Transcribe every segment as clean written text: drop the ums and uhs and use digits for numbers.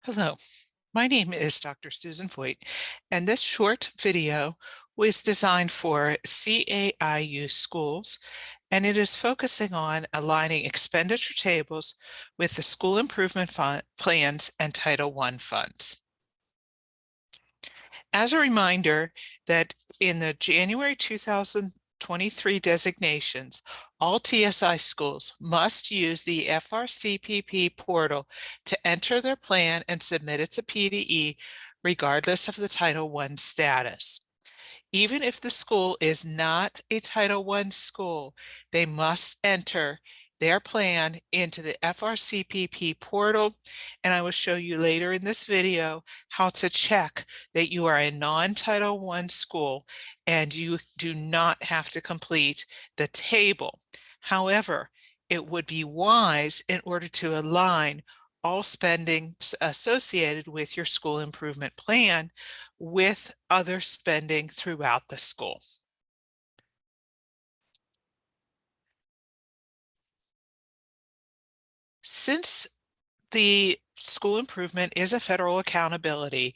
Hello, my name is Dr. Susan Voigt, and this short video was designed for CAIU schools, and it is focusing on aligning expenditure tables with the school improvement plans and Title I funds. As a reminder that in the January 2023 designations, all TSI schools must use the FRCPP portal to enter their plan and submit it to PDE regardless of the Title I status. Even if the school is not a Title I school, they must enter their plan into the FRCPP portal, and I will show you later in this video how to check that you are a non-Title I school and you do not have to complete the table. However, it would be wise in order to align all spending associated with your school improvement plan with other spending throughout the school. Since the school improvement is a federal accountability,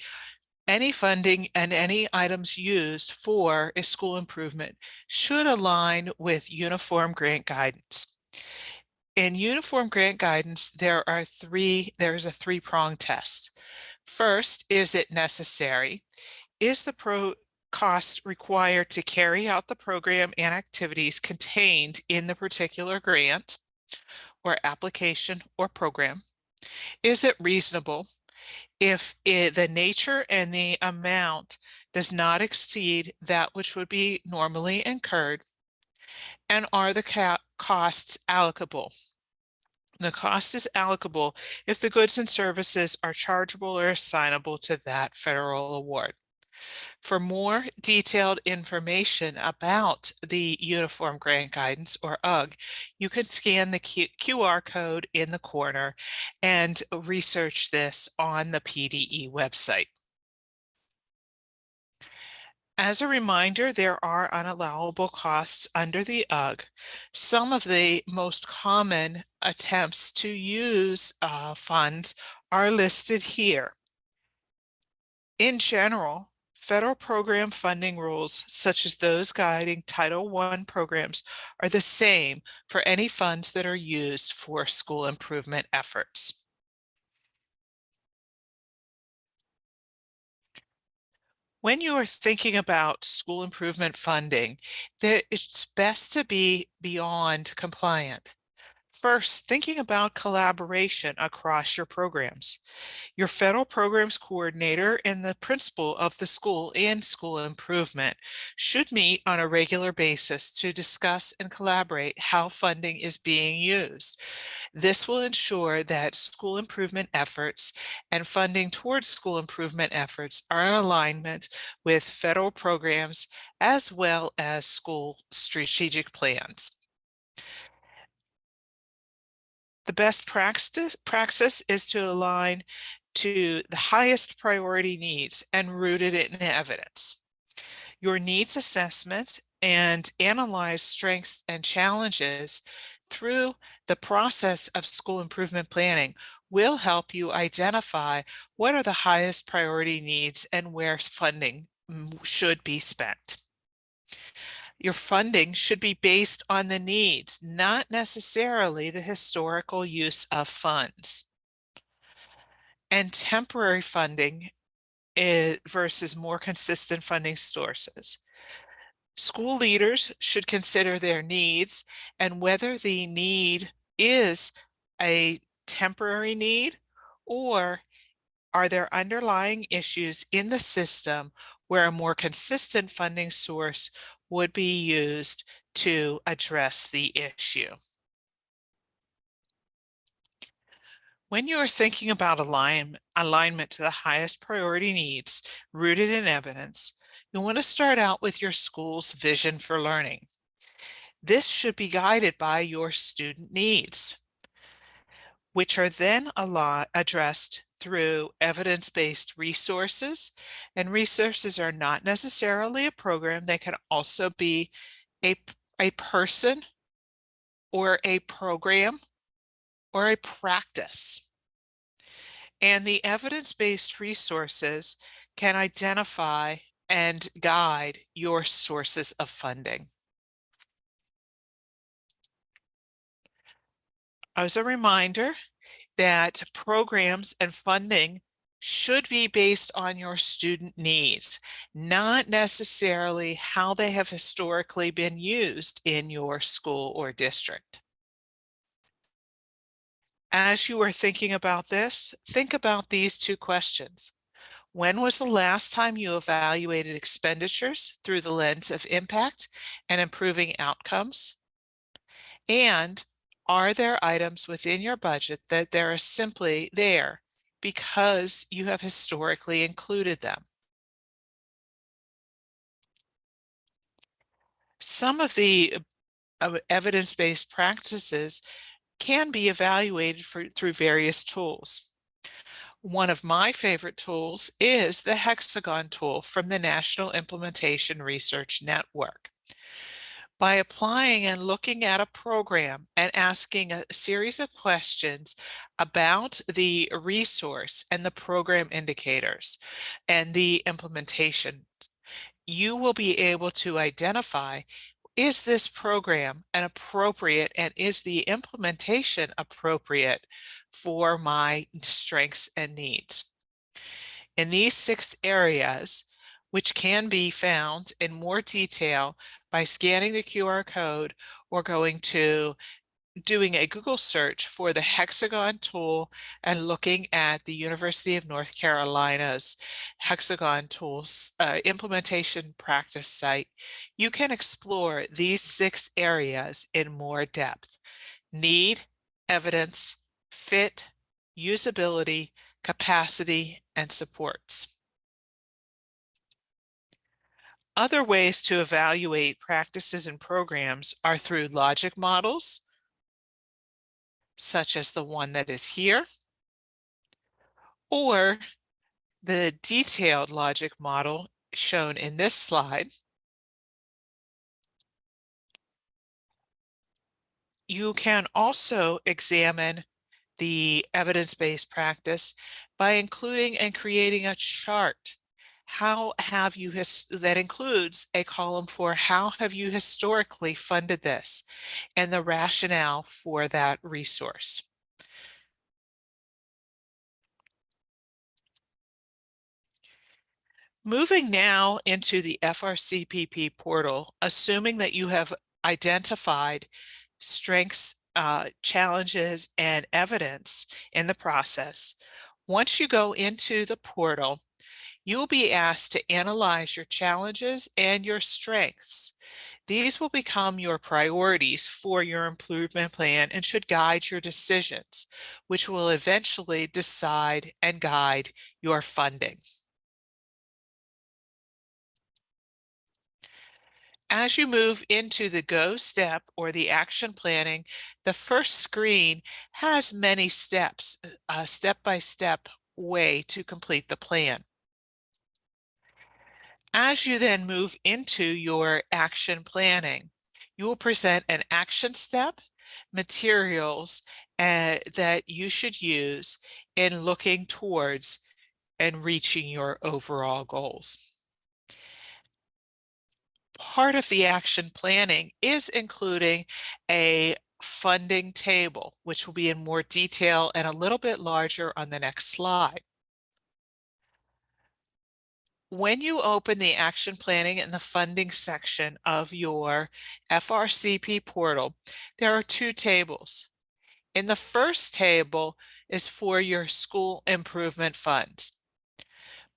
any funding and any items used for a school improvement should align with uniform grant guidance. In uniform grant guidance, there is a three-pronged test. First, is it necessary? Is the cost required to carry out the program and activities contained in the particular grant or application or program? Is it reasonable? If the nature and the amount does not exceed that which would be normally incurred, and are the costs allocable? The cost is allocable if the goods and services are chargeable or assignable to that federal award. For more detailed information about the Uniform Grant Guidance, or UGG, you can scan the QR code in the corner and research this on the PDE website. As a reminder, there are unallowable costs under the UGG. Some of the most common attempts to use funds are listed here. In general, federal program funding rules, such as those guiding Title I programs, are the same for any funds that are used for school improvement efforts. When you are thinking about school improvement funding, it's best to be beyond compliant. First, thinking about collaboration across your programs. Your federal programs coordinator and the principal of the school and school improvement should meet on a regular basis to discuss and collaborate how funding is being used. This will ensure that school improvement efforts and funding towards school improvement efforts are in alignment with federal programs as well as school strategic plans. The best praxis is to align to the highest priority needs and rooted in evidence. Your needs assessment and analyze strengths and challenges through the process of school improvement planning will help you identify what are the highest priority needs and where funding should be spent. Your funding should be based on the needs, not necessarily the historical use of funds. And temporary funding versus more consistent funding sources. School leaders should consider their needs and whether the need is a temporary need, or are there underlying issues in the system where a more consistent funding source would be used to address the issue. When you are thinking about alignment to the highest priority needs rooted in evidence, you want to start out with your school's vision for learning. This should be guided by your student needs, which are then addressed through evidence-based resources. And resources are not necessarily a program. They can also be a person or a program or a practice. And the evidence-based resources can identify and guide your sources of funding. As a reminder that programs and funding should be based on your student needs, not necessarily how they have historically been used in your school or district. As you are thinking about this, think about these two questions. When was the last time you evaluated expenditures through the lens of impact and improving outcomes? And are there items within your budget that they are simply there because you have historically included them? Some of the evidence-based practices can be evaluated through various tools. One of my favorite tools is the Hexagon tool from the National Implementation Research Network. By applying and looking at a program and asking a series of questions about the resource and the program indicators and the implementation, you will be able to identify, is this program an appropriate and is the implementation appropriate for my strengths and needs? In these 6 areas, which can be found in more detail by scanning the QR code or doing a Google search for the Hexagon tool and looking at the University of North Carolina's Hexagon tools implementation practice site, you can explore these 6 areas in more depth: need, evidence, fit, usability, capacity, and supports. Other ways to evaluate practices and programs are through logic models, such as the one that is here, or the detailed logic model shown in this slide. You can also examine the evidence-based practice by including and creating a chart. That includes a column for how have you historically funded this and the rationale for that resource. Moving now into the FRCPP portal, assuming that you have identified strengths, challenges, and evidence in the process. Once you go into the portal, you will be asked to analyze your challenges and your strengths. These will become your priorities for your improvement plan and should guide your decisions, which will eventually decide and guide your funding. As you move into the Go step or the action planning, the first screen has many steps, a step-by-step way to complete the plan. As you then move into your action planning, you will present an action step, materials that you should use in looking towards and reaching your overall goals. Part of the action planning is including a funding table, which will be in more detail and a little bit larger on the next slide. When you open the action planning and the funding section of your FRCP portal, there are 2 tables. In the first table is for your school improvement funds.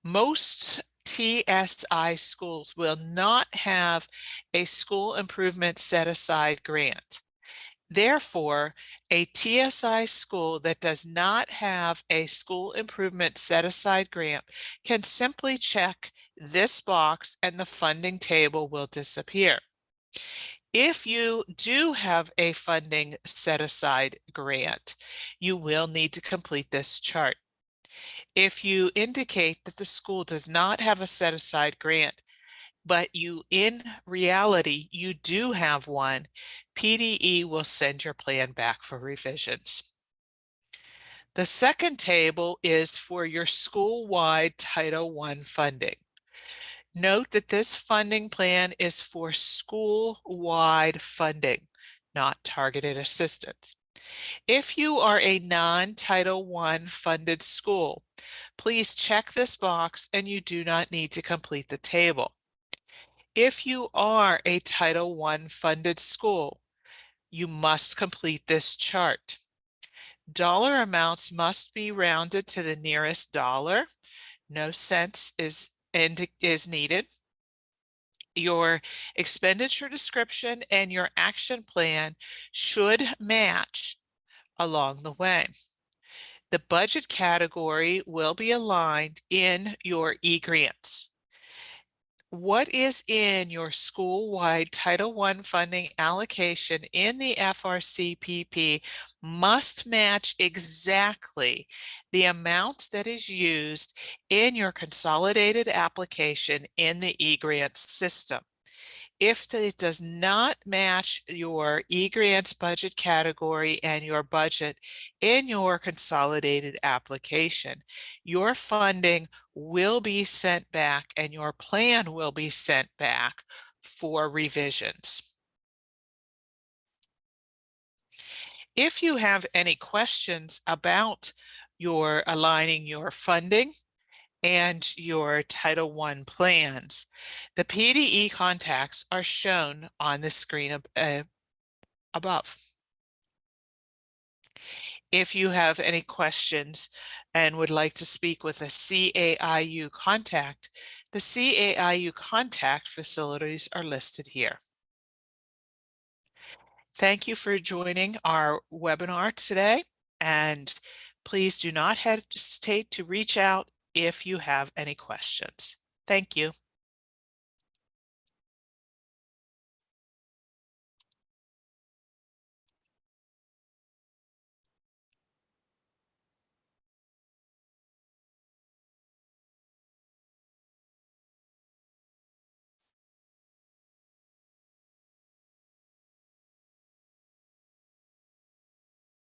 Most TSI schools will not have a school improvement set-aside grant. Therefore, a TSI school that does not have a school improvement set-aside grant can simply check this box and the funding table will disappear. If you do have a funding set-aside grant, you will need to complete this chart. If you indicate that the school does not have a set-aside grant, but in reality, you do have one, PDE will send your plan back for revisions. The second table is for your school-wide Title I funding. Note that this funding plan is for school-wide funding, not targeted assistance. If you are a non-Title I funded school, please check this box and you do not need to complete the table. If you are a Title I funded school, you must complete this chart. Dollar amounts must be rounded to the nearest dollar. No cents is needed. Your expenditure description and your action plan should match along the way. The budget category will be aligned in your e-grants. What is in your school-wide Title I funding allocation in the FRCPP must match exactly the amount that is used in your consolidated application in the e-grants system. If it does not match your e-grants budget category and your budget in your consolidated application, your funding will be sent back and your plan will be sent back for revisions. If you have any questions about your aligning your funding and your Title I plans, the PDE contacts are shown on the screen above. If you have any questions and would like to speak with a CAIU contact, the CAIU contact facilities are listed here. Thank you for joining our webinar today, and please do not hesitate to reach out if you have any questions. Thank you.